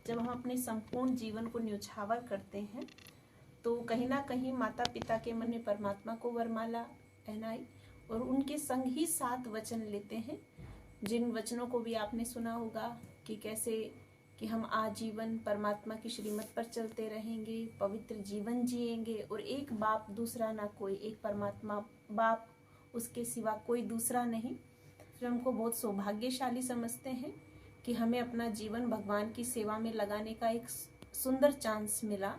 जब हम अपने संपूर्ण जीवन को न्यौछावर करते हैं तो कहीं ना कहीं माता पिता के मन में परमात्मा को वरमाला पहनाई और उनके संग ही 7 वचन लेते हैं, जिन वचनों को भी आपने सुना होगा कि कैसे कि हम आजीवन परमात्मा की श्रीमत पर चलते रहेंगे, पवित्र जीवन जिएंगे और एक बाप दूसरा ना कोई, एक परमात्मा बाप, उसके सिवा कोई दूसरा नहीं। फिर हमको बहुत सौभाग्यशाली समझते हैं कि हमें अपना जीवन भगवान की सेवा में लगाने का एक सुंदर चांस मिला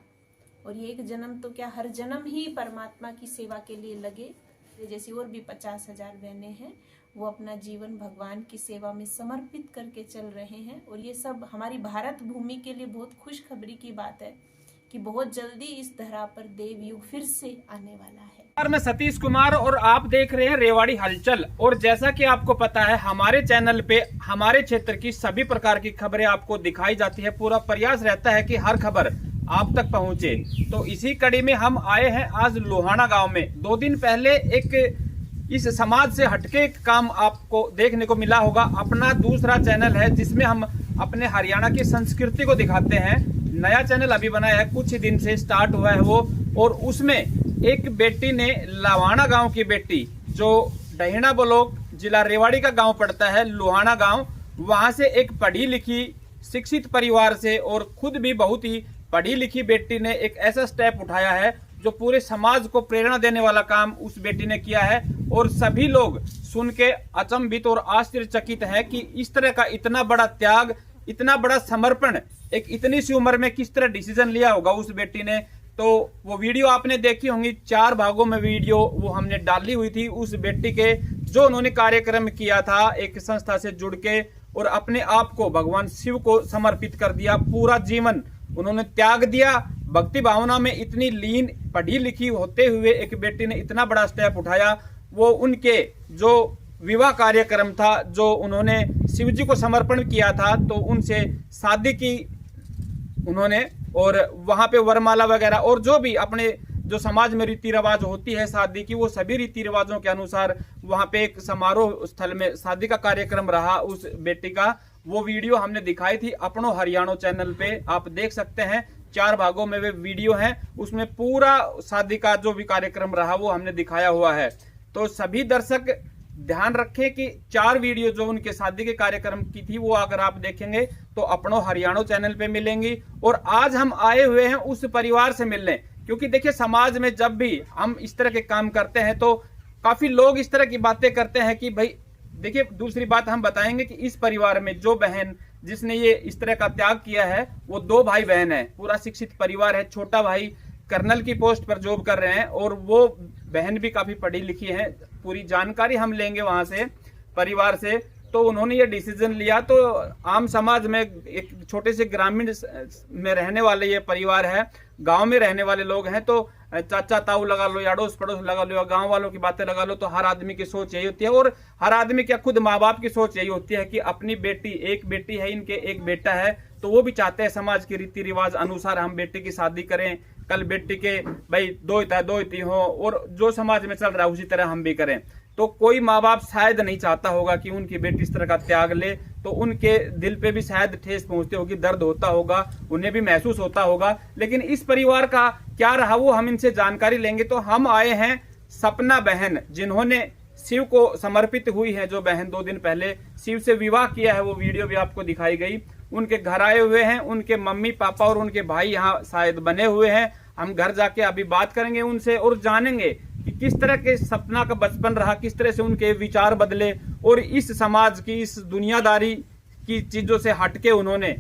और ये एक जन्म तो क्या हर जन्म ही परमात्मा की सेवा के लिए लगे। जैसी और भी 50,000 बहनें हैं वो अपना जीवन भगवान की सेवा में समर्पित करके चल रहे हैं और ये सब हमारी भारत भूमि के लिए बहुत खुशखबरी की बात है कि बहुत जल्दी इस धरा पर देव युग फिर से आने वाला है। मैं सतीश कुमार और आप देख रहे हैं रेवाड़ी हलचल। और जैसा कि आपको पता है हमारे चैनल पे हमारे क्षेत्र की सभी प्रकार की खबरें आपको दिखाई जाती है। पूरा प्रयास रहता है कि हर खबर आप तक पहुंचे। तो इसी कड़ी में हम आए हैं आज लोहाना गांव में। 2 दिन पहले एक इस समाज से हटके एक काम आपको देखने को मिला होगा। अपना दूसरा चैनल है जिसमें हम अपने हरियाणा की संस्कृति को दिखाते हैं। नया चैनल अभी बनाया है, कुछ ही दिन से स्टार्ट हुआ है वो। और उसमें एक बेटी ने लोहाना गांव की बेटी, जो डहीना ब्लॉक जिला रेवाड़ी का गांव पड़ता है, लोहाना गांव, वहां से एक पढ़ी लिखी शिक्षित परिवार से और खुद भी बहुत ही पढ़ी लिखी बेटी ने एक ऐसा स्टेप उठाया है जो पूरे समाज को प्रेरणा देने वाला काम उस बेटी ने किया है। और सभी लोग सुन के अचंभित और आश्चर्यचकित है कि इस तरह का इतना बड़ा त्याग, इतना बड़ा समर्पण एक इतनी सी उम्र में किस तरह डिसीजन लिया होगा उस बेटी ने। तो वो वीडियो आपने देखी होंगी, 4 भागों में वीडियो वो हमने डाली हुई थी उस बेटी के, जो उन्होंने कार्यक्रम किया था एक संस्था से जुड़ के और अपने आप को भगवान शिव को समर्पित कर दिया। पूरा जीवन उन्होंने त्याग दिया। भक्ति भावना में इतनी लीन पढ़ी लिखी होते हुए एक बेटी ने इतना बड़ा स्टेप उठाया। वो उनके जो विवाह कार्यक्रम था, जो उन्होंने शिव जी को समर्पण किया था, तो उनसे शादी की उन्होंने, और वहां पे वरमाला वगैरह और जो भी अपने जो समाज में रीति रिवाज होती है शादी की, वो सभी रीति रिवाजों के अनुसार वहां पे एक समारोह स्थल में शादी का कार्यक्रम रहा उस बेटी का। वो वीडियो हमने दिखाई थी अपनो हरियाणा चैनल पे, आप देख सकते हैं। 4 भागों में वे वीडियो हैं, उसमें पूरा शादी का जो भी कार्यक्रम रहा वो हमने दिखाया हुआ है। तो सभी दर्शक ध्यान रखें कि 4 वीडियो जो उनके शादी के कार्यक्रम की थी वो अगर आप देखेंगे तो अपनो हरियाणा चैनल पे मिलेंगी। और आज हम आए हुए हैं उस परिवार से मिलने, क्योंकि देखिए समाज में जब भी हम इस तरह के काम करते हैं तो काफी लोग इस तरह की बातें करते हैं कि भाई देखिए, दूसरी बात हम बताएंगे कि इस परिवार में जो बहन जिसने ये इस तरह का त्याग किया है वो 2 भाई बहन है, पूरा शिक्षित परिवार है। छोटा भाई कर्नल की पोस्ट पर जॉब कर रहे हैं और वो बहन भी काफी पढ़ी लिखी है। पूरी जानकारी हम लेंगे वहां से परिवार से। तो उन्होंने ये डिसीजन लिया। तो आम समाज में एक छोटे से ग्रामीण में रहने वाले ये परिवार है, गांव में रहने वाले लोग हैं। तो चाचा ताऊ लगा लो या अड़ोस पड़ोस लगा लो या गांव वालों की बातें लगा लो, तो हर आदमी की सोच यही होती है। और हर आदमी क्या, खुद माँ बाप की सोच यही होती है कि अपनी बेटी, एक बेटी है इनके, एक बेटा है, तो वो भी चाहते हैं समाज के रीति रिवाज अनुसार हम बेटी की शादी करें। कल बेटी के भाई 2 ही हो और जो समाज में चल रहा है उसी तरह हम भी करें। तो कोई माँ बाप शायद नहीं चाहता होगा कि उनकी बेटी इस तरह का त्याग ले, तो उनके दिल पे भी शायद ठेस पहुंचती होगी, दर्द होता होगा, उन्हें भी महसूस होता होगा। लेकिन इस परिवार का क्या रहा वो हम इनसे जानकारी लेंगे। तो हम आए हैं सपना बहन, जिन्होंने शिव को समर्पित हुई है, जो बहन 2 दिन पहले शिव से विवाह किया है, वो वीडियो भी आपको दिखाई गई। उनके घर आए हुए हैं, उनके मम्मी पापा और उनके भाई यहाँ शायद बने हुए हैं। हम घर जाके अभी बात करेंगे उनसे और जानेंगे कि किस तरह के सपना का बचपन रहा, किस तरह से उनके विचार बदले और इस समाज की, इस दुनियादारी की चीजों से हटके उन्होंने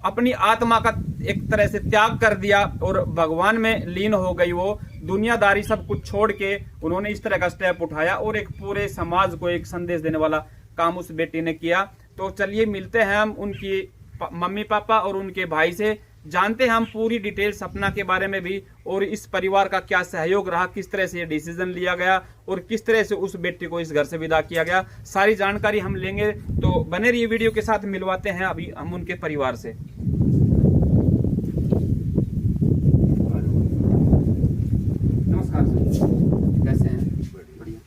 अपनी आत्मा का एक तरह से त्याग कर दिया और भगवान में लीन हो गई। वो दुनियादारी सब कुछ छोड़ के उन्होंने इस तरह का स्टेप उठाया और एक पूरे समाज को एक संदेश देने वाला काम उस बेटी ने किया। तो चलिए मिलते हैं हम उनकी मम्मी पापा और उनके भाई से, जानते हैं हम पूरी डिटेल सपना के बारे में भी और इस परिवार का क्या सहयोग रहा, किस तरह से ये डिसीजन लिया गया और किस तरह से उस बेटी को इस घर से विदा किया गया। सारी जानकारी हम लेंगे। तो बने रहिए वीडियो के साथ, मिलवाते हैं अभी हम उनके परिवार से। नमस्कार सर, कैसे हैं? बढ़िया।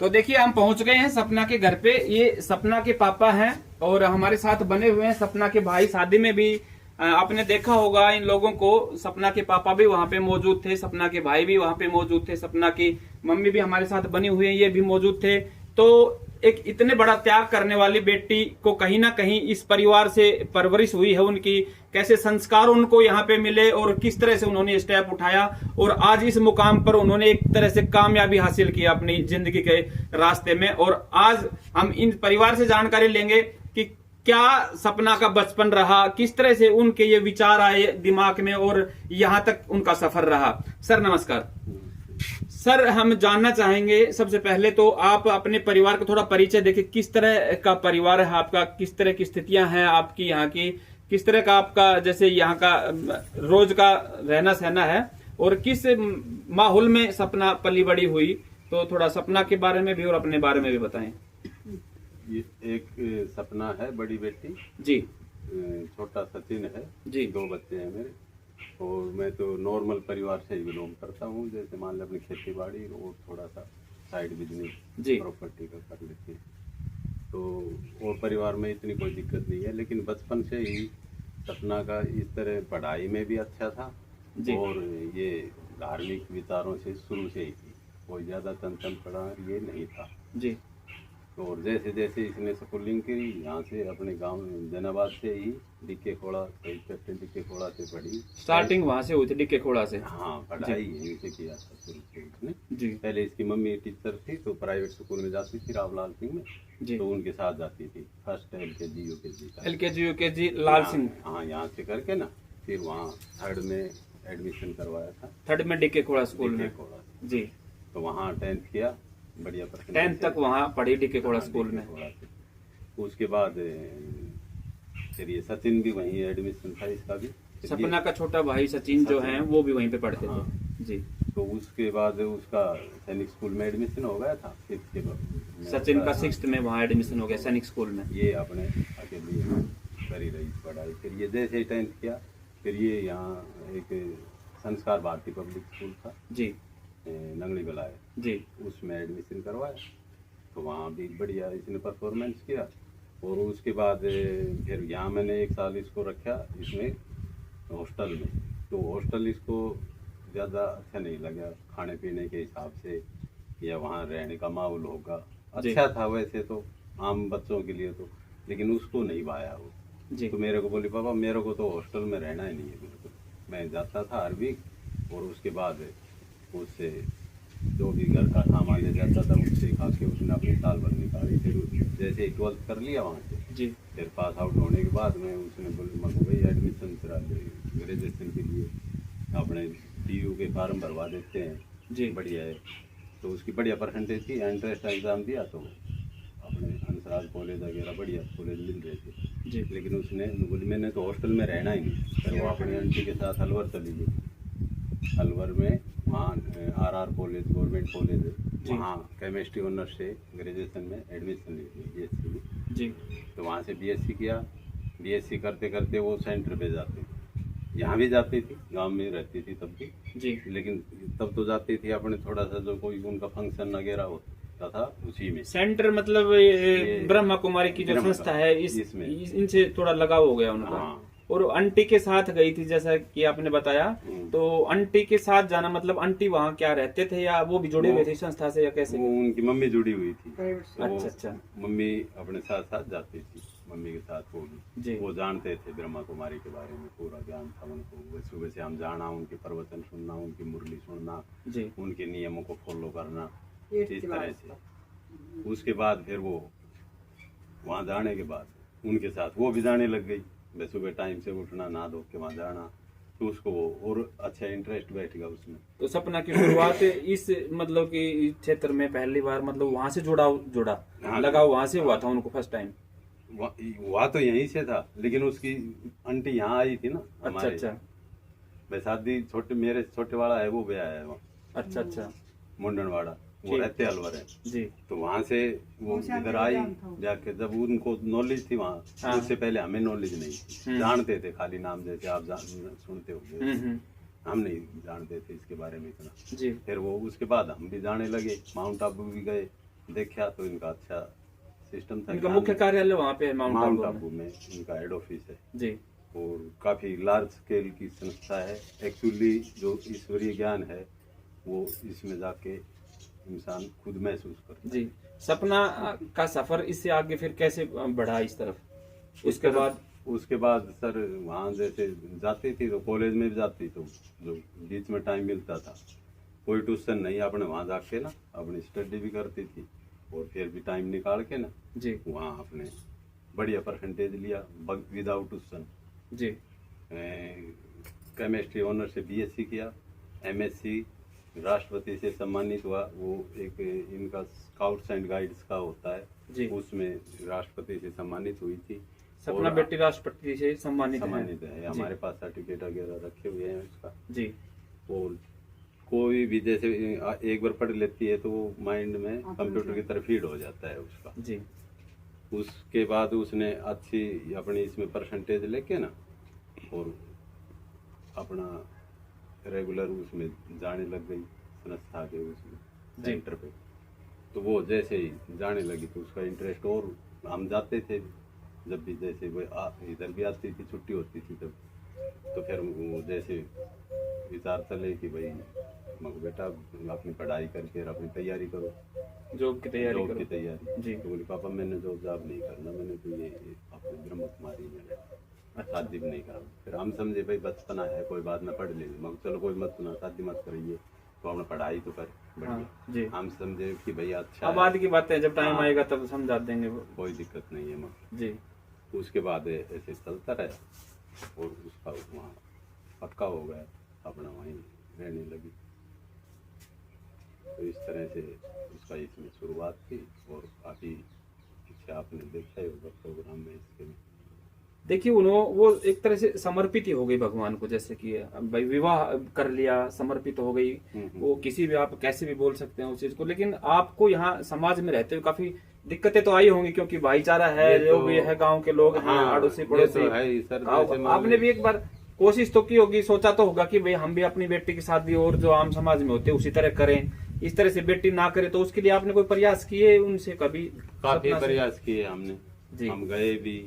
तो देखिए हम पहुंच गए हैं सपना के घर पे। ये सपना के पापा हैं और हमारे साथ बने हुए हैं सपना के भाई। शादी में भी आपने देखा होगा इन लोगों को। सपना के पापा भी वहां पे मौजूद थे, सपना के भाई भी वहां पे मौजूद थे, सपना की मम्मी भी हमारे साथ बनी हुई है, ये भी मौजूद थे। तो एक इतने बड़ा त्याग करने वाली बेटी को कहीं ना कहीं इस परिवार से परवरिश हुई है उनकी, कैसे संस्कार उनको यहाँ पे मिले और किस तरह से उन्होंने स्टेप उठाया और आज इस मुकाम पर उन्होंने एक तरह से कामयाबी हासिल की अपनी जिंदगी के रास्ते में। और आज हम इन परिवार से जानकारी लेंगे कि क्या सपना का बचपन रहा, किस तरह से उनके ये विचार आए दिमाग में और यहाँ तक उनका सफर रहा। सर नमस्कार। सर हम जानना चाहेंगे सबसे पहले तो आप अपने परिवार का थोड़ा परिचय देखें, किस तरह का परिवार है आपका, किस तरह की स्थितियां हैं आपकी यहाँ की, किस तरह का आपका जैसे यहाँ का रोज का रहना सहना है और किस माहौल में सपना पली बड़ी हुई। तो थोड़ा सपना के बारे में भी और अपने बारे में भी बताएं। ये एक सपना है बड़ी बेटी जी, छोटा सचिन है जी, 2 बच्चे हैं मेरे। और मैं तो नॉर्मल परिवार से ही बिलोंग करता हूँ, जैसे मान लो अपनी खेती बाड़ी और थोड़ा सा साइड बिजनेस जी, प्रॉपर्टी का कर लेते हैं। तो और परिवार में इतनी कोई दिक्कत नहीं है, लेकिन बचपन से ही सपना का इस तरह पढ़ाई में भी अच्छा था जी, और ये धार्मिक विचारों से शुरू से ही थी, कोई ज़्यादा तन पड़ा ये नहीं था जी। और जैसे जैसे इसने स्कूलिंग करी यहाँ से अपने गांव जनाबाद से ही डिक्के खोड़ा, डिक्के खोड़ा से पढ़ी। स्टार्टिंग वहां से हुई थी डिक्के खोड़ा से। हाँ, पढ़ाई यहीं से किया था शुरू से इसने। जी, पहले इसकी मम्मी टीचर थी तो प्राइवेट स्कूल में जाती थी रावलाल सिंह में, जी। तो उनके साथ जाती थी। First LKG UKG LKG UKG लाल सिंह। हाँ, यहाँ से करके ना फिर वहाँ 3rd में एडमिशन करवाया था, 3rd में डिक्के खोड़ा स्कूल में। जी, तो वहाँ 10th किया, बढ़िया 10th तक वहाँ पढ़ी डिक्के खोड़ा स्कूल में। उसके बाद फिर ये सचिन भी वहीं एडमिशन था इसका भी। सपना का छोटा भाई सचिन जो है वो भी वहीं पे पढ़ते थे। जी, तो उसके बाद उसका सैनिक स्कूल में एडमिशन हो गया था 6th के बाद। सचिन का 6th में वहाँ एडमिशन हो गया सैनिक स्कूल में। ये अपने अकेले करी रही पढ़ाई। फिर ये जैसे ही 10th किया फिर ये यहाँ एक संस्कार भारती पब्लिक स्कूल था जी, नंगली बलाए जी, उसमें एडमिशन करवाया। तो वहाँ भी बढ़िया इसने परफॉर्मेंस किया और उसके बाद फिर यहाँ मैंने 1 साल इसको रखा इसमें हॉस्टल में। तो हॉस्टल इसको ज़्यादा अच्छा नहीं लगा खाने पीने के हिसाब से या वहाँ रहने का माहौल होगा, अच्छा था वैसे तो आम बच्चों के लिए तो, लेकिन उसको नहीं भाया वो जी। तो मेरे को बोली पापा मेरे को तो हॉस्टल में रहना ही नहीं है बिल्कुल। मैं जाता था हर वीक और उसके बाद उससे जो भी घर का सामान ले जाता था उससे खा के उसने अपनी साल भर निकाली। फिर जैसे ही 12th कर लिया वहाँ से जी, फिर पास आउट होने के बाद मैं उसने बोली मको भाई एडमिशन करा दे ग्रेजुएशन के लिए, अपने TU के फार्म भरवा देते हैं जी, बढ़िया है। तो उसकी बढ़िया परसेंटेज थी, एंट्रेंस एग्ज़ाम दिया तो अपने अंसराज कॉलेज वगैरह बढ़िया कॉलेज मिल रहे थे। जी, लेकिन उसने बोली मैंने तो हॉस्टल में रहना ही नहीं। फिर वो अपनी आंटी के साथ अलवर चली गई। अलवर में वहाँ RR कॉलेज गवर्नमेंट कॉलेज है, वहाँ केमिस्ट्री ऑनर्स से ग्रेजुएशन में एडमिशन ली थी BSc में। जी, तो वहाँ से BSc किया। BSc करते करते वो सेंटर पे जाती थी, यहाँ भी जाती थी, गांव में रहती थी तब भी जी, लेकिन तब तो जाती थी अपने थोड़ा सा जो कोई उनका फंक्शन वगैरह होता था उसी में। सेंटर मतलब ये ब्रह्मा कुमारी की जो ब्रह्मा संस्था है इसमें इनसे थोड़ा लगाव हो गया उनका। हाँ। और आंटी के साथ गई थी जैसा कि आपने बताया, तो आंटी के साथ जाना मतलब आंटी वहाँ क्या रहते थे या वो भी जुड़े हुए थे संस्था से या कैसे? वो उनकी मम्मी जुड़ी हुई थी। अच्छा, अच्छा, मम्मी अपने साथ साथ जाती थी, मम्मी के साथ वो भी। वो जानते थे ब्रह्मा कुमारी के बारे में, पूरा ज्ञान था उनको। सुबह से हम जाना, उनके प्रवचन सुनना, उनकी मुरली सुनना, उनके नियमों को फॉलो करना, इस तरह से। उसके बाद फिर वो वहाँ जाने के बाद उनके साथ वो भी जाने लग गई। मैं सुबह टाइम से उठना, नहा धो के वहाँ जाना, तो उसको और अच्छा इंटरेस्ट बैठ गया उसमें। तो सपना की शुरुआत इस मतलब कि क्षेत्र में पहली बार मतलब वहाँ से जुड़ा लगा वहाँ से हुआ था उनको फर्स्ट टाइम? वहाँ तो यहीं से था, लेकिन उसकी आंटी यहाँ आई थी ना। अच्छा, अच्छा। मैं शादी मेरे छोटे वाला है वो गया है वहाँ। अच्छा, अच्छा। मुंडनवाड़ा, वो रहते अलवर है जी। तो वहाँ से वो इधर आई जाके, जब उनको नॉलेज थी वहाँ, उससे पहले हमें नॉलेज नहीं थी। जानते थे खाली नाम, जैसे आप सुनते होंगे, हम नहीं जानते थे इसके बारे में इतना जी। फिर वो उसके बाद हम भी जाने लगे, माउंट आबू भी गए, देखा तो इनका अच्छा सिस्टम था। इनका मुख्य कार्यालय वहाँ पे है माउंट आबू में इनका हेड ऑफिस है जी। और काफी लार्ज स्केल की संस्था है। एक्चुअली जो ईश्वरीय ज्ञान है वो इसमें जाके इंसान खुद महसूस करता है। जी। सपना का सफर इससे आगे फिर कैसे बढ़ा इस तरफ? उसके बाद सर वहाँ जैसे जाती थी तो कॉलेज में भी जाती तो जो बीच में टाइम मिलता था, कोई ट्यूशन नहीं, अपने वहाँ जाके ना अपनी स्टडी भी करती थी और फिर भी टाइम निकाल के ना जी वहाँ अपने बढ़िया परसेंटेज लिया विदाउट ट्यूशन जी। केमिस्ट्री ऑनर से बीएससी किया, एमएससी राष्ट्रपति से सम्मानित हुआ। वो एक इनका स्काउट्स एंड गाइड्स का होता है जी, उसमें राष्ट्रपति से सम्मानित हुई थी। सपना बेटी राष्ट्रपति से सम्मानित है। हमारे पास सर्टिफिकेट वगैरह रखे हुए हैं उसका जी। और कोई भी जैसे एक बार पढ़ लेती है तो वो माइंड में कंप्यूटर की तरफ फीड हो जाता है उसका जी। उसके बाद उसने अच्छी अपनी इसमें परसेंटेज लेके ना और अपना रेगुलर उसमें जाने लग गई संस्था के उसमें सेंटर पे। तो वो जैसे ही जाने लगी तो उसका इंटरेस्ट, और हम जाते थे जब भी, जैसे वो इधर भी आती थी, छुट्टी होती थी तब, तो फिर वो जैसे विचार चले कि भाई बेटा अपनी पढ़ाई करके अपनी तैयारी करो, जॉब की तैयारी जी। तो बोली पापा मैंने जॉब नहीं करना, मैंने तो ये अपने ब्रह्म कुमारी में शादी भी नहीं करना। फिर हम समझे भाई बचपना है, कोई बात ना पढ़ लेंगे, मगर चलो कोई मत सुना, शादी मत करिए, तो अपना पढ़ाई तो कर बढ़िया। हम समझे कि भाई अच्छा अब बाद की बात है, जब टाइम आएगा तब समझा देंगे, कोई दिक्कत नहीं है मगर जी। उसके बाद ऐसे चलता रहा और उसका वहाँ पक्का हो गया, अपना वहीं रहने लगी। तो इस तरह से उसका इसमें शुरुआत थी और काफ़ी अच्छा आपने देखा ही होगा प्रोग्राम में इसके में। देखिए वो एक तरह से समर्पित ही हो गई भगवान को, जैसे कि भाई विवाह कर लिया, समर्पित हो गई। वो किसी भी, आप कैसे भी बोल सकते हैं उस चीज को, लेकिन आपको यहाँ समाज में रहते हुए काफी दिक्कतें तो आई होंगी, क्योंकि भाईचारा है, जो भी है गांव के लोग हैं, अड़ोसी पड़ोसी। आपने भी एक बार कोशिश तो की होगी, सोचा तो होगा कि भाई हम भी अपनी बेटी की शादी और जो आम समाज में होते उसी तरह करें, इस तरह से बेटी ना करे, तो उसके लिए आपने कोई प्रयास किए उनसे? कभी काफी प्रयास किए हमने जी। हम गए भी,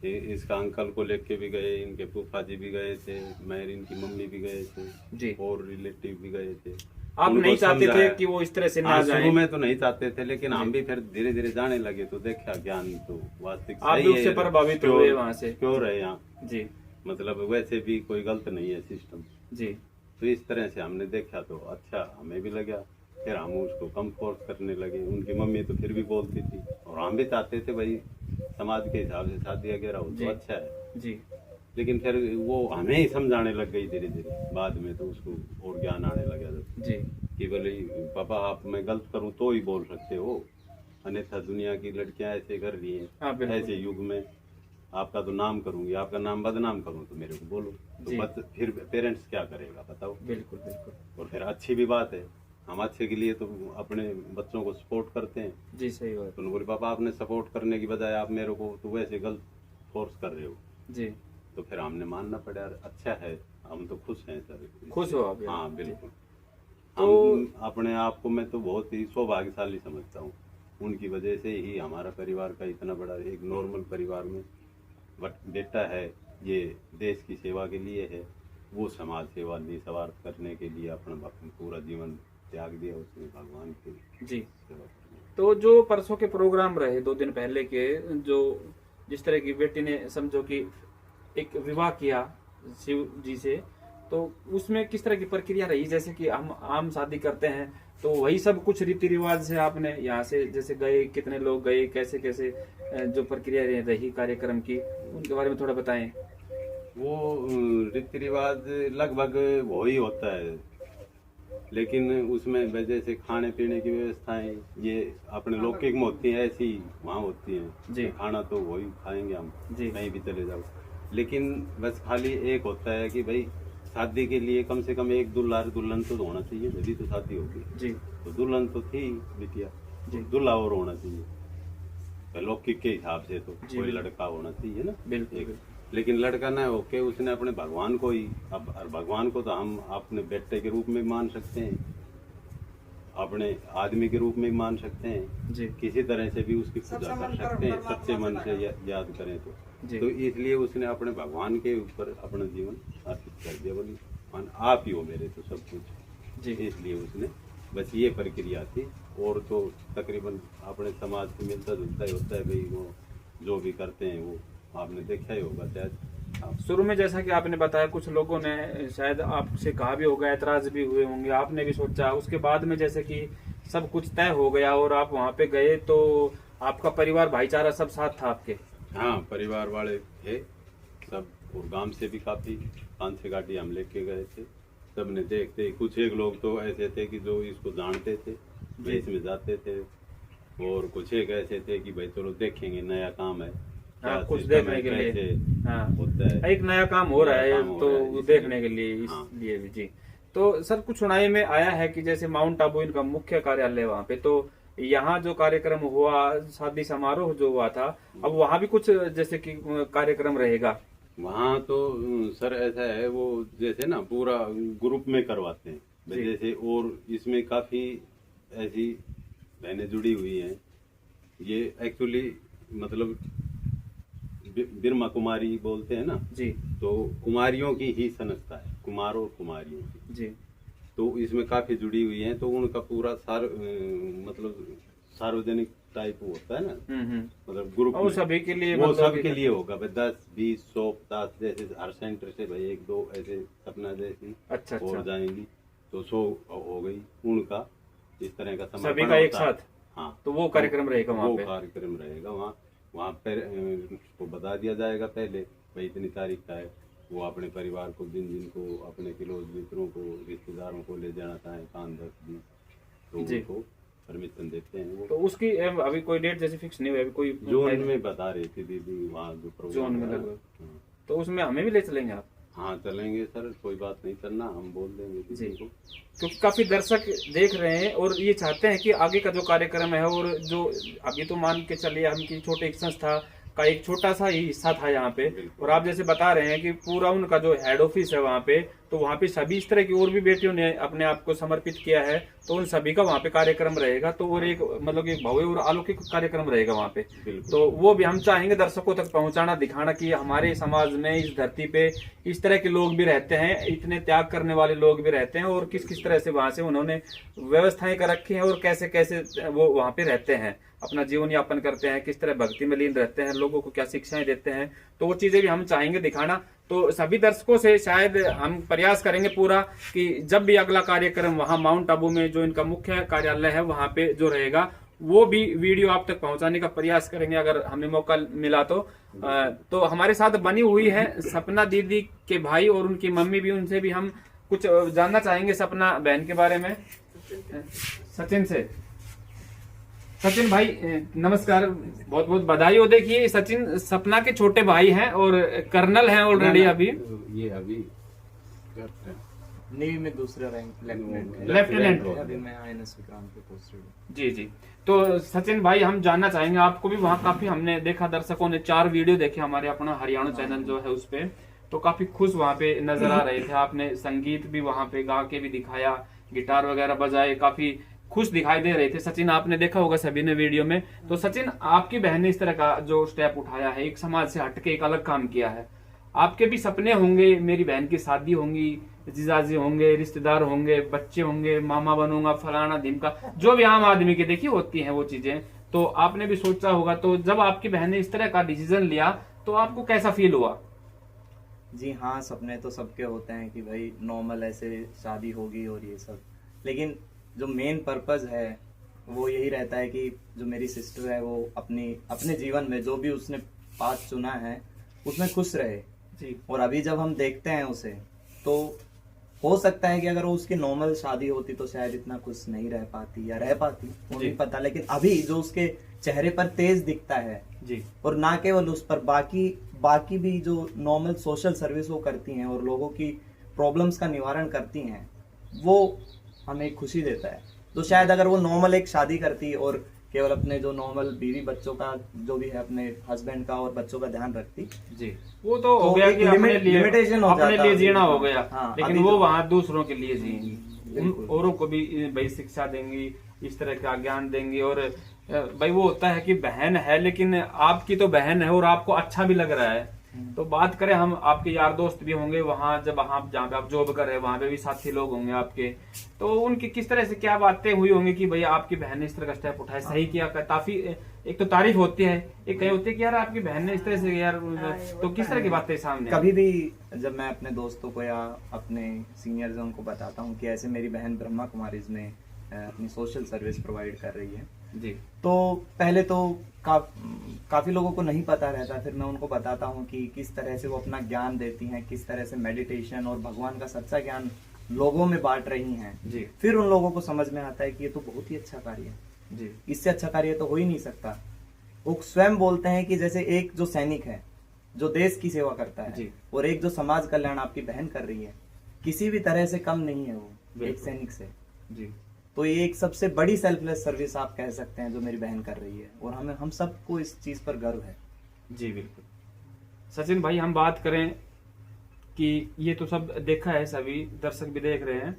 इसका अंकल को लेके भी गए, इनके फूफा जी भी गए थे, मैं इनकी मम्मी भी गए थे जी, और रिलेटिव भी गए थे। आप नहीं चाहते थे कि वो इस तरह से ना जाए? शुरू में तो नहीं चाहते थे, लेकिन हम भी फिर धीरे धीरे जाने लगे तो देखा ज्ञान तो वास्तविक आप भी उससे प्रभावित हुए, वहाँ से क्यों रहे यहाँ जी, मतलब वैसे भी कोई गलत नहीं है सिस्टम जी। तो इस तरह से हमने देखा तो अच्छा हमें भी लगा, फिर हम उसको कम फोर्स करने लगे। उनकी मम्मी तो फिर भी बोलती थी और हम भी चाहते थे भाई समाज के हिसाब से शादी वगैरह हो तो अच्छा है जी, लेकिन फिर वो हमें ही समझाने लग गई धीरे धीरे। बाद में तो उसको और ज्ञान आने लगा जी कि बोले पापा आप मैं गलत करूं तो ही बोल सकते हो, अन्यथा दुनिया की लड़कियां ऐसे कर रही हैं, ऐसे युग में आपका तो नाम करूंगी, आपका नाम बदनाम करूं तो मेरे को बोलो, तो फिर पेरेंट्स क्या करेगा बताओ। बिल्कुल बिल्कुल। और फिर अच्छी भी बात है, हम अच्छे के लिए तो अपने बच्चों को सपोर्ट करते हैं जी। सही बात। तो बोले पापा आपने सपोर्ट करने की बजाय आप मेरे को तो वैसे गलत फोर्स कर रहे हो जी, तो फिर हमने मानना पड़ा, अच्छा है, हम तो खुश हैं सर। खुश हो आप? हाँ बिल्कुल। तो अपने आप को मैं तो बहुत ही सौभाग्यशाली समझता हूँ, उनकी वजह से ही हमारा परिवार का इतना बड़ा एक नॉर्मल परिवार में बेटा है, ये देश की सेवा के लिए है, वो समाज सेवा निस्वार्थ करने के लिए अपना पूरा जीवन त्याग दिया उसने भगवान की जी सेवा करने। तो जो परसों के प्रोग्राम रहे 2 दिन पहले के, जो जिस तरह की बेटी ने समझो कि एक विवाह किया शिव जी से, तो उसमें किस तरह की प्रक्रिया रही? जैसे कि हम आम शादी करते हैं तो वही सब कुछ रीति रिवाज से आपने यहाँ से जैसे गए, कितने लोग गए, कैसे कैसे जो प्रक्रिया रही कार्यक्रम की, उनके बारे में थोड़ा बताएं। वो रीति रिवाज लगभग वही होता है, लेकिन उसमें वजह से खाने पीने की व्यवस्थाएं ये अपने लौकिक में होती हैं, ऐसी वहाँ होती हैं जी। खाना तो वही खाएंगे हम जी, कहीं भी चले जाओ, लेकिन बस खाली एक होता है कि भाई शादी के लिए कम से कम एक दुल्हन तो होना चाहिए, जब तो शादी होगी जी। तो दुल्हन तो थी बिटिया, दूल्हा और होना चाहिए लौकिक के हिसाब से, तो कोई लड़का होना चाहिए ना बिल्कुल। लेकिन लड़का ना होके उसने अपने भगवान को ही, अब भगवान को तो हम अपने बेटे के रूप में मान सकते हैं, अपने आदमी के रूप में मान सकते हैं जी किसी तरह से भी उसकी पूजा कर सकते हैं सच्चे मन से याद करें तो इसलिए उसने अपने भगवान के ऊपर अपना जीवन अर्पित कर दिया। बोली भगवान आप ही हो मेरे तो सब कुछ जी। इसलिए उसने बस ये प्रक्रिया थी। और तो तकरीबन अपने समाज से मिलता जुलता ही होता है भाई, वो जो भी करते हैं वो आपने देखा ही होगा शायद। शुरू में जैसा कि आपने बताया कुछ लोगों ने शायद आपसे कहा भी होगा, ऐतराज भी हुए होंगे, आपने भी सोचा, उसके बाद में जैसे कि सब कुछ तय हो गया और आप वहाँ पे गए तो आपका परिवार भाईचारा सब साथ था आपके? हाँ, परिवार वाले थे सब, और गांव से भी काफी 5-6 गाड़ी हम लेके गए थे। सबने देखते, कुछ एक लोग तो ऐसे थे कि जो इसको जानते थे, बेस में जाते थे, और कुछ एक ऐसे थे कि भाई चलो देखेंगे, नया काम है, हाँ, कुछ देखने के लिए, हाँ, होता है, एक नया काम हो रहा है तो देखने के लिए, इसलिए भी। जी, तो सर कुछ सुनाई में आया है कि जैसे माउंट आबू इनका मुख्य कार्यालय वहाँ पे, तो यहाँ जो कार्यक्रम हुआ, शादी समारोह जो हुआ था, अब वहाँ भी कुछ जैसे कि कार्यक्रम रहेगा? वहाँ तो सर ऐसा है, वो जैसे ना पूरा ग्रुप में करवाते हैं जैसे, और इसमें काफी ऐसी बहनें जुड़ी हुई हैं। ये एक्चुअली मतलब ब्रह्मा कुमारी बोलते हैं ना जी, तो कुमारियों की ही संस्था है, कुमार और कुमारियों की जी। तो इसमें काफी जुड़ी हुई हैं, तो उनका पूरा मतलब सार्वजनिक टाइप होता है ना, मतलब ग्रुप वो सभी के लिए, वो सबके लिए होगा भाई, 10, 20, 100, 50 जैसे हर सेंटर से भाई 1-2 ऐसे सपना जैसी अच्छा और जाएंगी, तो 100 हो गई उनका, इस तरह का सभी का एक साथ। हाँ, तो वो कार्यक्रम रहेगा वहाँ पे, वो कार्यक्रम रहेगा वहाँ पर उसको बता दिया जाएगा पहले भाई इतनी तारीख का है, वो अपने परिवार को जिनको अपने क्लोज मित्रों को रिश्तेदारों को ले जाना चाहे 5-10 दिन तो उनको परमिशन देते हैं वो। तो उसकी अभी कोई डेट जैसे फिक्स नहीं हुई, अभी कोई जून में बता रही थी दीदी, वहाँ जो प्रोग्राम में लगभग, तो उसमें हमें भी ले चलेंगे आप? हाँ चलेंगे सर, कोई बात नहीं, करना हम बोल देंगे जी को, क्योंकि काफी दर्शक देख रहे हैं और ये चाहते हैं कि आगे का जो कार्यक्रम है, और जो अभी तो मान के चलिए हम की छोटी एक संस्था का एक छोटा सा ही हिस्सा था यहाँ पे, और आप जैसे बता रहे हैं कि पूरा उनका जो हेड ऑफिस है वहाँ पे, तो वहाँ पे सभी इस तरह की और भी बेटियों ने अपने आप को समर्पित किया है, तो उन सभी का वहाँ पे कार्यक्रम रहेगा, तो और एक मतलब एक भव्य और अलौकिक कार्यक्रम रहेगा वहाँ पे। तो वो भी हम चाहेंगे दर्शकों तक पहुँचाना, दिखाना कि हमारे समाज में इस धरती पे इस तरह के लोग भी रहते हैं, इतने त्याग करने वाले लोग भी रहते हैं, और किस किस तरह से वहाँ से उन्होंने व्यवस्थाएं कर रखी हैं और कैसे कैसे वो वहाँ पे रहते हैं, अपना जीवन यापन करते हैं, किस तरह भक्ति में लीन रहते हैं, लोगों को क्या शिक्षाएं देते हैं, तो वो चीजें भी हम चाहेंगे दिखाना। तो सभी दर्शकों से शायद हम प्रयास करेंगे पूरा कि जब भी अगला कार्यक्रम वहाँ माउंट आबू में जो इनका मुख्य कार्यालय है वहाँ पे जो रहेगा, वो भी वीडियो आप तक पहुंचाने का प्रयास करेंगे अगर हमें मौका मिला तो हमारे साथ बनी हुई है सपना दीदी के भाई और उनकी मम्मी भी, उनसे भी हम कुछ जानना चाहेंगे सपना बहन के बारे में। सचिन से, सचिन भाई नमस्कार, बहुत बहुत बधाई हो। देखिए सचिन सपना के छोटे भाई हैं और कर्नल हैं ऑलरेडी, अभी ये अभी नेवी में दूसरा रैंक लेफ्टिनेंट, अभी मैं INS विक्रांत पे पोस्टेड हूं। जी जी। तो सचिन भाई हम जानना चाहेंगे, आपको भी वहाँ काफी हमने देखा, दर्शकों ने 4 वीडियो देखे हमारे अपना हरियाणा चैनल जो है उस पे, तो काफी खुश वहाँ पे नजर आ रहे थे। आपने संगीत भी वहाँ पे गा के भी दिखाया, गिटार वगैरह बजाए, काफी खुश दिखाई दे रहे थे। सचिन आपने देखा होगा सभी ने वीडियो में। तो सचिन आपकी बहन ने इस तरह का जो स्टेप उठाया है, एक समाज से हटके एक अलग काम किया है, आपके भी सपने होंगे, मेरी बहन की शादी होंगी, जीजाजी होंगे, रिश्तेदार होंगे, बच्चे होंगे, मामा बनूंगा, फलाना ढिमका, जो भी आम आदमी के देखिए होती हैं वो चीजें, तो आपने भी सोचा होगा। तो जब आपकी बहन ने इस तरह का डिसीजन लिया तो आपको कैसा फील हुआ? जी हाँ, सपने तो सबके होते हैं कि भाई नॉर्मल ऐसे शादी होगी और ये सब, लेकिन जो मेन पर्पस है वो यही रहता है कि जो मेरी सिस्टर है वो अपने जीवन में जो भी उसने पाथ चुना है उसमें खुश रहे जी। और अभी जब हम देखते हैं उसे, तो हो सकता है कि अगर वो उसकी नॉर्मल शादी होती तो शायद इतना खुश नहीं रह पाती या रह पाती, वो नहीं पता, लेकिन अभी जो उसके चेहरे पर तेज दिखता है जी, और ना केवल उस पर, बाकी भी जो नॉर्मल सोशल सर्विस वो करती हैं और लोगों की प्रॉब्लम्स का निवारण करती हैं, वो हमें खुशी देता है। तो शायद अगर वो नॉर्मल एक शादी करती और केवल अपने जो नॉर्मल बीवी बच्चों का जो भी है, अपने हस्बैंड का और बच्चों का ध्यान रखती जी, वो तो हो गया कि अपने लिए लिमिटेशन हो अपने जाता लिए जीना हो गया। हाँ, लेकिन वो वहाँ दूसरों के लिए जी, औरों को भी भाई शिक्षा देंगी, इस तरह का ज्ञान देंगी। और भाई वो होता है कि बहन है, लेकिन आपकी तो बहन है और आपको अच्छा भी लग रहा है। तो बात करें, हम आपके यार दोस्त भी होंगे वहां, जब आप जहाँ पे आप जॉब कर रहे हैं वहां पे भी साथी लोग होंगे आपके, तो उनकी किस तरह से क्या बातें हुई होंगी कि भैया आपकी बहन ने इस तरह का स्टेप उठाया, सही किया? काफी एक तो तारीफ होती है, एक कहीं होती है कि यार आपकी बहन ने इस तरह से यार, तो किस तरह की बातें सामने? कभी भी जब मैं अपने दोस्तों को या अपने सीनियर्स उनको बताता हूँ कि ऐसे मेरी बहन ब्रह्मा कुमारीज में अपनी सोशल सर्विस प्रोवाइड कर रही है जी, तो पहले तो काफी लोगों को नहीं पता रहता। फिर मैं उनको बताता हूँ कि किस तरह से वो अपना ज्ञान देती हैं, किस तरह से मेडिटेशन और भगवान का सच्चा ज्ञान लोगों में बांट रही हैं जी। फिर उन लोगों को समझ में आता है कि ये तो बहुत ही अच्छा कार्य है जी, इससे अच्छा कार्य तो हो ही नहीं सकता। वो स्वयं बोलते हैं कि जैसे एक जो सैनिक है जो देश की सेवा करता है जी। और एक जो समाज कल्याण आपकी बहन कर रही है, किसी भी तरह से कम नहीं है वो एक बिल्कुल। सैनिक से। जी, तो ये एक सबसे बड़ी सेल्फलेस सर्विस आप कह सकते हैं जो मेरी बहन कर रही है, और हम सबको इस चीज पर गर्व है। जी बिल्कुल। सचिन भाई, हम बात करें कि ये तो सब देखा है, सभी दर्शक भी देख रहे हैं,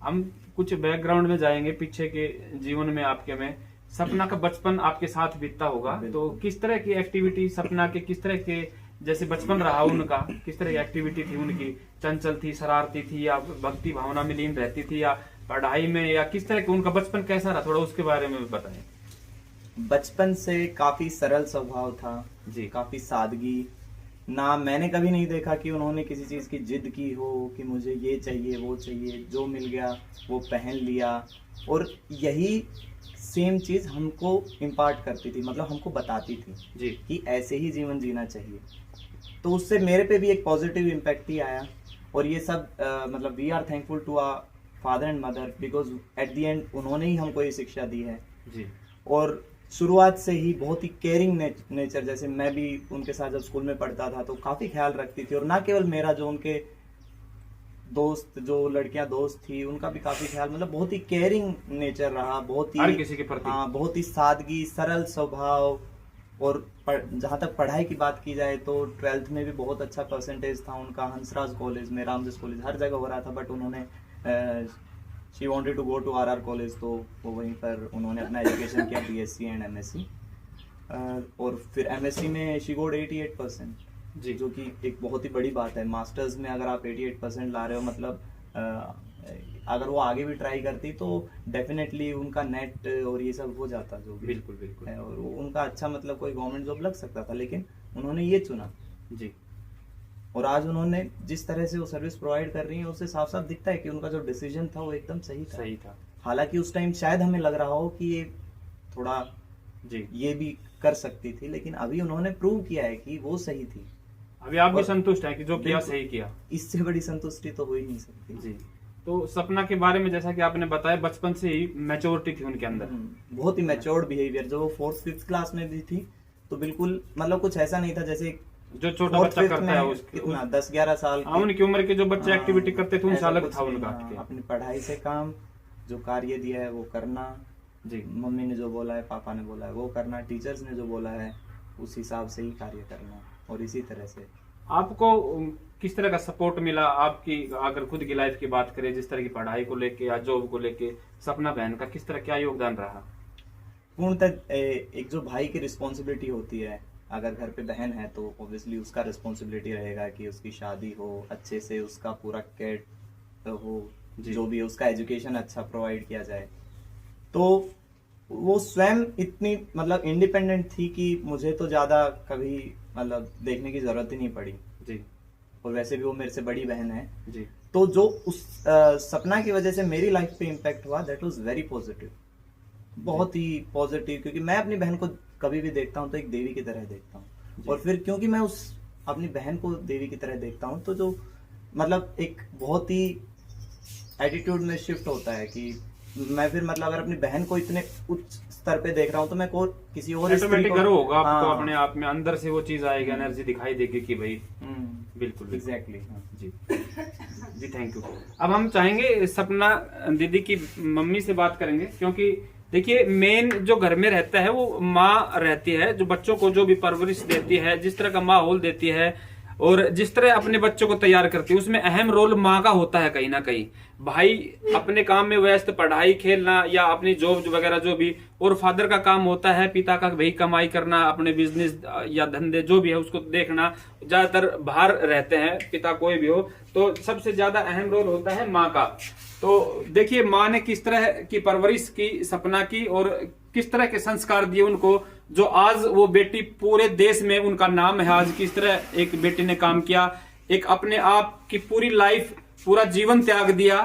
हम कुछ बैकग्राउंड में जाएंगे, पीछे के जीवन में आपके में सपना का बचपन आपके साथ बीतता होगा, तो किस तरह की एक्टिविटी सपना के, किस तरह के जैसे बचपन रहा उनका, किस तरह की एक्टिविटी थी उनकी? चंचल थी, शरारती थी, या भक्ति भावना में लीन रहती थी, या पढ़ाई में, या किस तरह का उनका बचपन कैसा रहा, थोड़ा उसके बारे में बताएं। बचपन से काफी सरल स्वभाव था जी, काफी सादगी। ना मैंने कभी नहीं देखा कि उन्होंने किसी चीज की जिद की हो कि मुझे ये चाहिए वो चाहिए, जो मिल गया वो पहन लिया। और यही सेम चीज हमको इम्पार्ट करती थी, मतलब हमको बताती थी जी, कि ऐसे ही जीवन जीना चाहिए। तो उससे मेरे पे भी एक पॉजिटिव इम्पैक्ट ही आया। और ये सब मतलब we are thankful to our father and mother, because at the end उन्होंने ही हमको ये शिक्षा दी है। जी, और शुरुआत से ही बहुत ही केयरिंग नेचर, जैसे मैं भी उनके साथ जब स्कूल में पढ़ता था तो काफी ख्याल रखती थी। और ना केवल मेरा, जो उनके दोस्त, जो लड़कियां दोस्त थी, उनका भी काफी ख्याल, मतलब बहुत ही केयरिंग नेचर रहा, बहुत हर ही किसी के प्रति। हाँ, बहुत ही सादगी, सरल स्वभाव। और जहाँ तक पढ़ाई की बात की जाए तो 12th में भी बहुत अच्छा परसेंटेज था उनका। हंसराज कॉलेज में, रामदास कॉलेज, हर जगह हो रहा था, बट उन्होंने she wanted to go to RR college, तो वो वहीं पर उन्होंने अपना एजुकेशन किया, बीएससी एंड एमएससी। और फिर एमएससी में शी गोट 88% जी, जो कि एक बहुत ही बड़ी बात है। मास्टर्स में अगर आप 88% ला रहे हो, मतलब अगर वो आगे भी ट्राई करती तो डेफिनेटली उनका नेट और ये सब हो जाता जो भी बिल्कुल बिल्कुल। है, और उनका अच्छा मतलब कोई गवर्नमेंट जॉब लग सकता था, लेकिन उन्होंने ये चुना। जी, और आज उन्होंने जिस तरह से वो सर्विस प्रोवाइड कर रही है, उससे साफ साफ दिखता है कि उनका जो डिसीजन था वो एकदम सही था। सही था। हालांकि उस टाइम शायद हमें लग रहा हो कि ये थोड़ा जी, ये भी कर सकती थी, लेकिन अभी उन्होंने प्रूव किया है कि वो सही थी। अभी आप भी और- संतुष्ट हैं कि जो किया बिल्कुल। सही किया? इससे बड़ी संतुष्टि तो हो ही नहीं सकती। जी। तो सपना के बारे में जैसा कि आपने बताया, बचपन से ही मैच्योरिटी थी उनके अंदर। बहुत ही मैच्योर्ड बिहेवियर। जब वो 4th 5th क्लास में भी थी तो बिल्कुल, मतलब कुछ ऐसा नहीं था जैसे जो छोटा 4th बच्चा 5th करता है में उसके, कितना 10-11 साल हाँ, उनकी उम्र के जो बच्चे हाँ, एक्टिविटी करते थे उनसे ऐसा अलग कुछ था नहीं, उनका। हाँ, अपनी पढ़ाई से काम, जो कार्य दिया है वो करना, जी, मम्मी ने जो बोला है, पापा ने बोला है वो करना, टीचर्स ने जो बोला है उस हिसाब से ही कार्य करना, और इसी तरह से। आपको किस तरह का सपोर्ट मिला आपकी, अगर खुद की लाइफ की बात करें, जिस तरह की पढ़ाई को लेके या जॉब को लेके, सपना बहन का किस तरह क्या योगदान रहा? पूर्णतः एक जो भाई की रिस्पॉन्सिबिलिटी होती है, अगर घर पे बहन है तो ऑब्वियसली उसका रिस्पॉन्सिबिलिटी रहेगा कि उसकी शादी हो अच्छे से, उसका पूरा केयर हो, जी। जो भी है उसका एजुकेशन अच्छा प्रोवाइड किया जाए। तो वो स्वयं इतनी मतलब इंडिपेंडेंट थी कि मुझे तो ज्यादा कभी मतलब देखने की जरूरत ही नहीं पड़ी। जी, और वैसे भी वो मेरे से बड़ी बहन है। जी, तो जो उस सपना की वजह से मेरी लाइफ पे इम्पैक्ट हुआ, दैट वाज वेरी पॉजिटिव, बहुत ही पॉजिटिव। क्योंकि मैं अपनी बहन को कभी भी देखता हूँ तो एक देवी की तरह देखता हूँ, और फिर क्योंकि मैं उस अपनी बहन को देवी की तरह देखता हूँ, तो जो मतलब एक बहुत ही एटीट्यूड में शिफ्ट होता है कि मैं फिर मतलब अगर अपनी बहन को इतने उच्च स्तर पे देख रहा हूँ तो मैं को किसी और स्त्री ऑटोमेटिक को- गर्व होगा आपको, हाँ, अपने आप में अंदर से वो चीज आएगी, एनर्जी दिखाई देगी कि भाई बिल्कुल एग्जैक्टली। जी जी, थैंक यू। अब हम चाहेंगे सपना दीदी की मम्मी से बात करेंगे, क्योंकि देखिए मेन जो घर में रहता है वो माँ रहती है, जो बच्चों को जो भी परवरिश देती है, जिस तरह का माहौल देती है, और जिस तरह अपने बच्चों को तैयार करती है उसमें अहम रोल माँ का होता है कहीं ना कहीं। भाई अपने काम में व्यस्त, पढ़ाई खेलना या अपनी जॉब वगैरह जो भी, और फादर का काम होता है पिता का भाई कमाई करना, अपने बिजनेस या धंधे जो भी है उसको देखना। ज्यादातर बाहर रहते हैं पिता कोई भी हो, तो सबसे ज्यादा अहम रोल होता है माँ का। तो देखिए माँ ने किस तरह की परवरिश की सपना की और किस तरह के संस्कार दिए उनको, जो आज वो बेटी पूरे देश में उनका नाम है। आज किस तरह एक बेटी ने काम किया, एक अपने आप की पूरी लाइफ, पूरा जीवन त्याग दिया,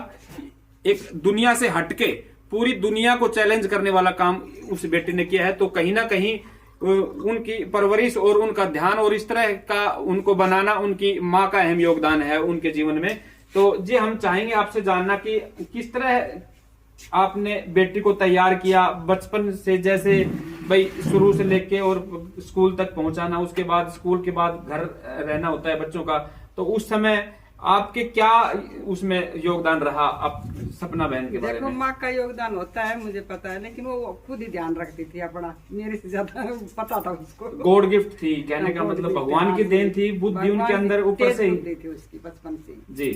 एक दुनिया से हटके पूरी दुनिया को चैलेंज करने वाला काम उस बेटी ने किया है। तो कहीं ना कहीं उनकी परवरिश और उनका ध्यान और इस तरह का उनको बनाना उनकी माँ का अहम योगदान है उनके जीवन में। तो जी हम चाहेंगे आपसे जानना कि किस तरह आपने बेटी को तैयार किया बचपन से, जैसे भाई शुरू से लेके और स्कूल तक पहुंचाना, उसके बाद स्कूल के बाद घर रहना होता है बच्चों का, तो उस समय आपके क्या उसमें योगदान रहा आप सपना बहन के बारे देखो में? माँ का योगदान होता है मुझे पता है, लेकिन वो खुद ही ध्यान रखती थी अपना, मेरे से ज्यादा पता था उसको। गॉड गिफ्ट थी कहने का मतलब, भगवान की देन थी, बुद्धि उनके अंदर ऊपर से ही थी उसकी बचपन से। जी।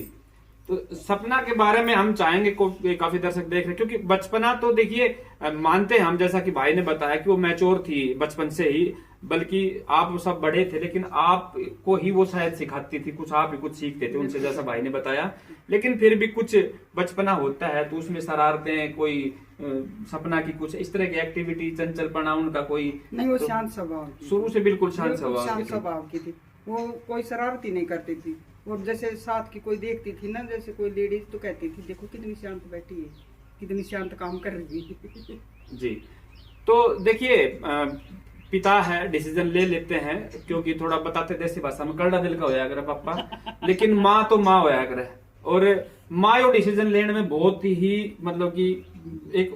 तो सपना के बारे में हम चाहेंगे काफी दर्शक देख रहे, क्योंकि बचपना तो देखिए मानते हैं हम, जैसा कि भाई ने बताया कि वो मैच्योर थी बचपन से ही, बल्कि आप सब बड़े थे लेकिन आपको ही वो शायद सिखाती थी, कुछ आप ही कुछ सीखते थे उनसे, जैसा भाई ने बताया। लेकिन फिर भी कुछ बचपना होता है तो उसमें शरारतें, कोई सपना की कुछ इस तरह की एक्टिविटी, चंचलपना उनका कोई नहीं, वो तो शांत स्वभाव की, शुरू से बिल्कुल शांत स्वभाव की थी। वो कोई शरारती नहीं करती थी। और जैसे साथ की कोई देखती थी ना, जैसे कोई लेडीज, तो कहती थी देखो कितनी शांत बैठी है, कितनी शांत काम कर रही है। जी। तो देखिए पिता है डिसीजन ले लेते हैं, क्योंकि थोड़ा बताते देसी भाषा में करड़ा दिल का होया करे पापा, लेकिन माँ तो माँ होया करे। और माँ यो डिसीजन लेने में बहुत ही मतलब कि एक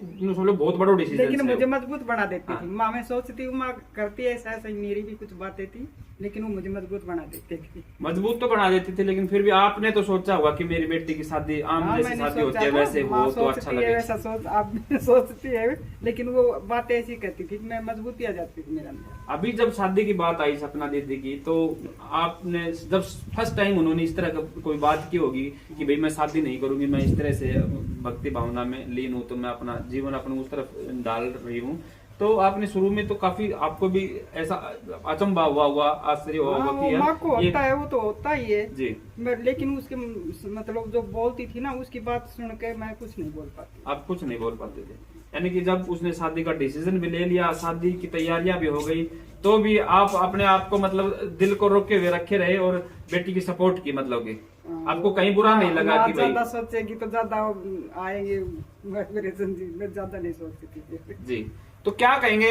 बहुत बड़ा डिसीजन, लेकिन मुझे मजबूत बना देती थी माँ। मैं सोचती हूँ माँ करती है ऐसा ऐसा, मेरी भी कुछ बातें थी, लेकिन वो मुझे मजबूत बना देती थी। मजबूत तो बना देती थी, लेकिन फिर भी आपने तो सोचा होगा कि मेरी बेटी की शादी आम जैसी शादी होती है वैसे हो तो अच्छा लगे, वैसा आप सोचती है, लेकिन वो बातें ऐसी कहती थी, मैं मजबूती आ जाती थी मेरे अंदर। अभी जब शादी की बात आई सपना दीदी की, तो आपने जब फर्स्ट टाइम उन्होंने इस तरह का कोई बात की होगी कि भाई मैं शादी नहीं करूंगी, मैं इस तरह से भक्ति भावना में लीन हूँ, तो मैं अपना जीवन अपने उस तरफ डाल रही हूँ, तो आपने शुरू में तो काफी आपको भी ऐसा अचंभा हुआ, आश्चर्य हुआ होगा कि माँ को होता है, वो तो होता ही है जी। लेकिन उसके मतलब जो बोलती थी ना, उसकी बात सुन के मैं कुछ नहीं बोल पाती। आप कुछ नहीं बोल पाते थे, यानी कि जब उसने शादी का डिसीजन भी ले लिया, शादी की तैयारियां भी हो गई, तो भी आप अपने आप को मतलब दिल को रोके हुए रखे रहे और बेटी की सपोर्ट की, मतलब कि आपको कहीं बुरा नहीं लगा कि भाई ज्यादा सोचेगी तो ज्यादा आएंगे, मैं ज्यादा नहीं सोचती थी। जी। तो क्या कहेंगे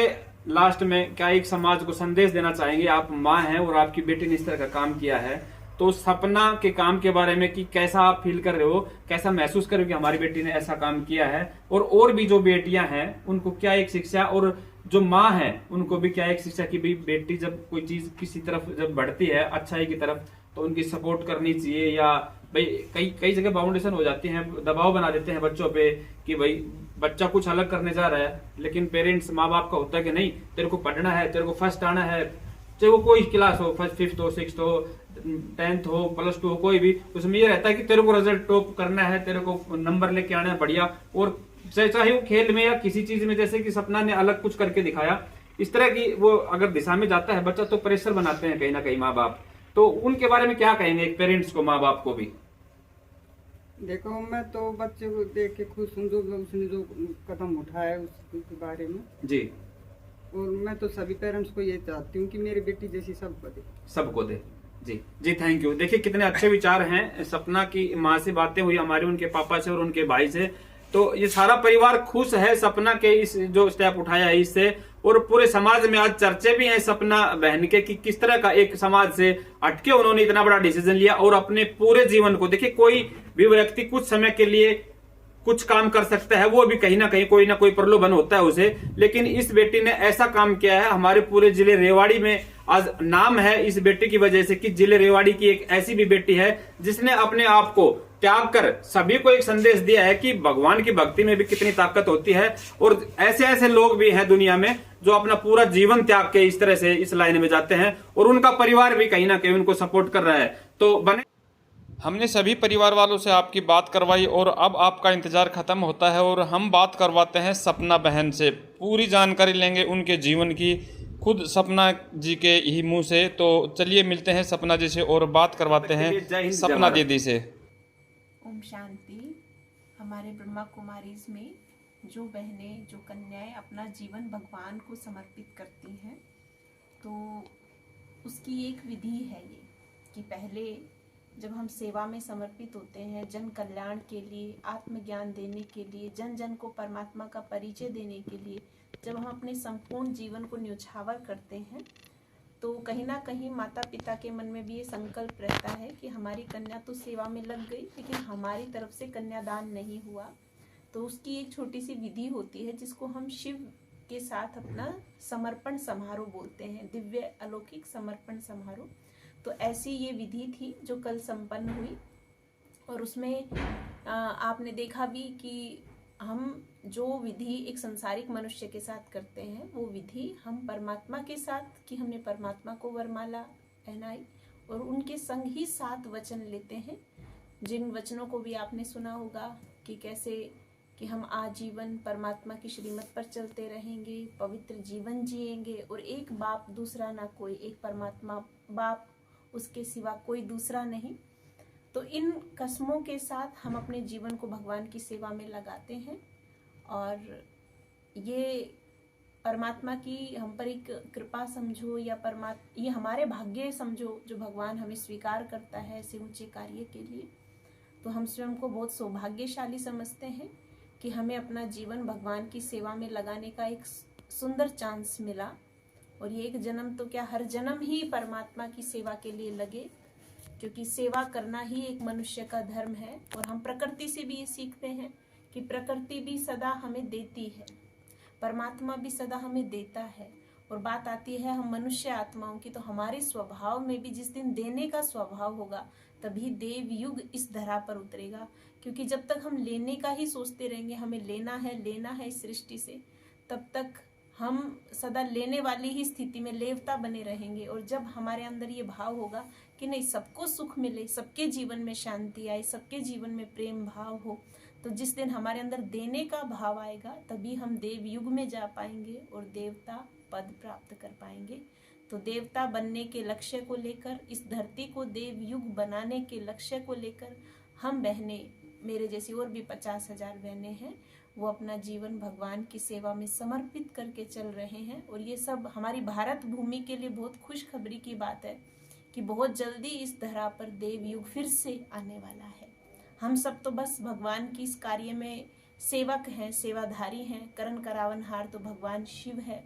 लास्ट में, क्या एक समाज को संदेश देना चाहेंगे? आप माँ हैं और आपकी बेटी ने इस तरह का काम किया है, तो सपना के काम के बारे में कि कैसा आप फील कर रहे हो, कैसा महसूस कर रहे हो कि हमारी बेटी ने ऐसा काम किया है, और भी जो बेटियां हैं उनको क्या एक शिक्षा, और जो माँ है उनको भी क्या एक शिक्षा कि भाई बेटी जब कोई चीज किसी तरफ जब बढ़ती है अच्छाई की तरफ, तो उनकी सपोर्ट करनी चाहिए, या भाई कई जगह बाउंडेशन हो जाती हैं, दबाव बना देते हैं बच्चों पे कि भाई बच्चा कुछ अलग करने जा रहा है, लेकिन पेरेंट्स माँ बाप का होता है कि नहीं तेरे को पढ़ना है, तेरे को फर्स्ट आना है, चाहे वो कोई क्लास हो, फर्स्ट 5th हो, 6th हो, 10th हो, +2 हो, कोई भी, उसमें ये रहता है कि तेरे को रिजल्ट टॉप करना है, तेरे को नंबर लेके आना है बढ़िया। और चाहे वो खेल में या किसी चीज में, जैसे कि सपना ने अलग कुछ करके दिखाया, इस तरह की वो अगर दिशा में जाता है बच्चा, तो प्रेशर बनाते हैं कहीं ना कहीं माँ बाप। तो उनके बारे में क्या कहेंगे एक पेरेंट्स को, माँ बाप को भी? देखो मैं तो बच्चे को देख के खुश हूँ, जो उसने जो कदम उठाया उसके बारे में जी। और मैं तो सभी पेरेंट्स को ये चाहती हूँ कि मेरी बेटी जैसी सबको दे। जी जी, थैंक यू। देखिए कितने अच्छे विचार हैं। सपना की माँ से बातें हुई हमारी, उनके पापा से और उनके भाई से, तो ये सारा परिवार खुश है सपना के इस जो स्टेप उठाया है इससे, और पूरे समाज में आज चर्चे भी हैं सपना बहन के कि किस तरह का एक समाज से हटके उन्होंने इतना बड़ा डिसीजन लिया और अपने पूरे जीवन को, देखिए कोई भी व्यक्ति कुछ समय के लिए कुछ काम कर सकता है, वो भी कहीं ना कहीं कोई ना कोई प्रलोभन होता है उसे। लेकिन इस बेटी ने ऐसा काम किया है, हमारे पूरे जिले रेवाड़ी में आज नाम है इस बेटी की वजह से कि जिले रेवाड़ी की एक ऐसी भी बेटी है जिसने अपने आप को त्याग कर सभी को एक संदेश दिया है कि भगवान की भक्ति में भी कितनी ताकत होती है। और ऐसे ऐसे लोग भी हैं दुनिया में जो अपना पूरा जीवन त्याग के इस तरह से इस लाइन में जाते हैं, और उनका परिवार भी कहीं ना कहीं उनको सपोर्ट कर रहा है। तो बने हमने सभी परिवार वालों से आपकी बात करवाई और अब आपका इंतजार खत्म होता है और हम बात करवाते हैं सपना बहन से। पूरी जानकारी लेंगे उनके जीवन की खुद सपना जी के ही मुंह से। तो चलिए मिलते हैं सपना जी से और बात करवाते हैं सपना दीदी से। ओम शांति। हमारे ब्रह्मा कुमारीज में जो बहनें, जो कन्याएं अपना जीवन भगवान को समर्पित करती हैं, तो उसकी एक विधि है ये कि पहले जब हम सेवा में समर्पित होते हैं, जन कल्याण के लिए, आत्मज्ञान देने के लिए, जन जन को परमात्मा का परिचय देने के लिए, जब हम अपने संपूर्ण जीवन को न्यौछावर करते हैं, तो कहीं ना कहीं माता पिता के मन में भी ये संकल्प रहता है कि हमारी कन्या तो सेवा में लग गई, लेकिन हमारी तरफ से कन्यादान नहीं हुआ। तो उसकी एक छोटी सी विधि होती है जिसको हम शिव के साथ अपना समर्पण समारोह बोलते हैं, दिव्य अलौकिक समर्पण समारोह। तो ऐसी ये विधि थी जो कल संपन्न हुई, और उसमें आपने देखा भी कि हम जो विधि एक संसारिक मनुष्य के साथ करते हैं, वो विधि हम परमात्मा के साथ कि हमने परमात्मा को वरमाला पहनाई और उनके संग ही 7 वचन लेते हैं, जिन वचनों को भी आपने सुना होगा कि कैसे कि हम आजीवन परमात्मा की श्रीमत पर चलते रहेंगे, पवित्र जीवन जिएंगे, और एक बाप दूसरा ना कोई, एक परमात्मा बाप, उसके सिवा कोई दूसरा नहीं। तो इन कस्मों के साथ हम अपने जीवन को भगवान की सेवा में लगाते हैं, और ये परमात्मा की हम पर एक कृपा समझो या ये हमारे भाग्य समझो जो भगवान हमें स्वीकार करता है ऐसे ऊंचे कार्य के लिए। तो हम स्वयं को बहुत सौभाग्यशाली समझते हैं कि हमें अपना जीवन भगवान की सेवा में लगाने का एक सुंदर चांस मिला, और ये एक जन्म तो क्या हर जन्म ही परमात्मा की सेवा के लिए लगे, क्योंकि सेवा करना ही एक मनुष्य का धर्म है। और हम प्रकृति से भी ये सीखते हैं कि प्रकृति भी सदा हमें देती है, परमात्मा भी सदा हमें देता है। और बात आती है हम मनुष्य आत्माओं की, तो हमारे स्वभाव में भी जिस दिन देने का स्वभाव होगा तभी देव युग इस धरा पर उतरेगा। क्योंकि जब तक हम लेने का ही सोचते रहेंगे, हमें लेना है इस सृष्टि से, तब तक हम सदा लेने वाली ही स्थिति में लेवता बने रहेंगे। और जब हमारे अंदर ये भाव होगा कि नहीं, सबको सुख मिले, सबके जीवन में शांति आए, सबके जीवन में प्रेम भाव हो, तो जिस दिन हमारे अंदर देने का भाव आएगा तभी हम देव युग में जा पाएंगे और देवता पद प्राप्त कर पाएंगे। तो देवता बनने के लक्ष्य को लेकर, इस धरती को देव युग बनाने के लक्ष्य को लेकर हम बहनें, मेरे जैसी और भी 50,000 बहनें हैं, वो अपना जीवन भगवान की सेवा में समर्पित करके चल रहे हैं। और ये सब हमारी भारत भूमि के लिए बहुत खुशखबरी की बात है कि बहुत जल्दी इस धरा पर देव युग फिर से आने वाला है। हम सब तो बस भगवान की इस कार्य में सेवक हैं, सेवाधारी हैं। करण करावनहार तो भगवान शिव है।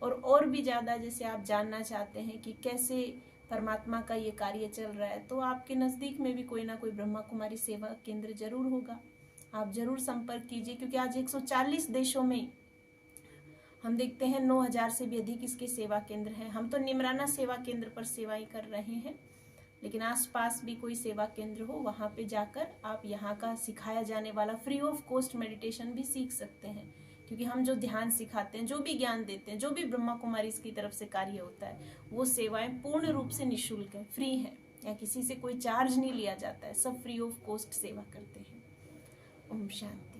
और भी ज़्यादा जैसे आप जानना चाहते हैं कि कैसे परमात्मा का ये कार्य चल रहा है, तो आपके नज़दीक में भी कोई ना कोई ब्रह्मा कुमारी सेवा केंद्र जरूर होगा, आप जरूर संपर्क कीजिए। क्योंकि आज 140 देशों में हम देखते हैं 9,000 से भी अधिक इसके सेवा केंद्र हैं। हम तो निमराना सेवा केंद्र पर सेवाएं कर रहे हैं, लेकिन आसपास भी कोई सेवा केंद्र हो, वहाँ पे जाकर आप यहाँ का सिखाया जाने वाला फ्री ऑफ कॉस्ट मेडिटेशन भी सीख सकते हैं। क्योंकि हम जो ध्यान सिखाते हैं, जो भी ज्ञान देते हैं, जो भी ब्रह्मा कुमारी की तरफ से कार्य होता है, वो सेवाएं पूर्ण रूप से निःशुल्क है, फ्री है, या किसी से कोई चार्ज नहीं लिया जाता है, सब फ्री ऑफ कॉस्ट सेवा करते हैं। ओम शांति।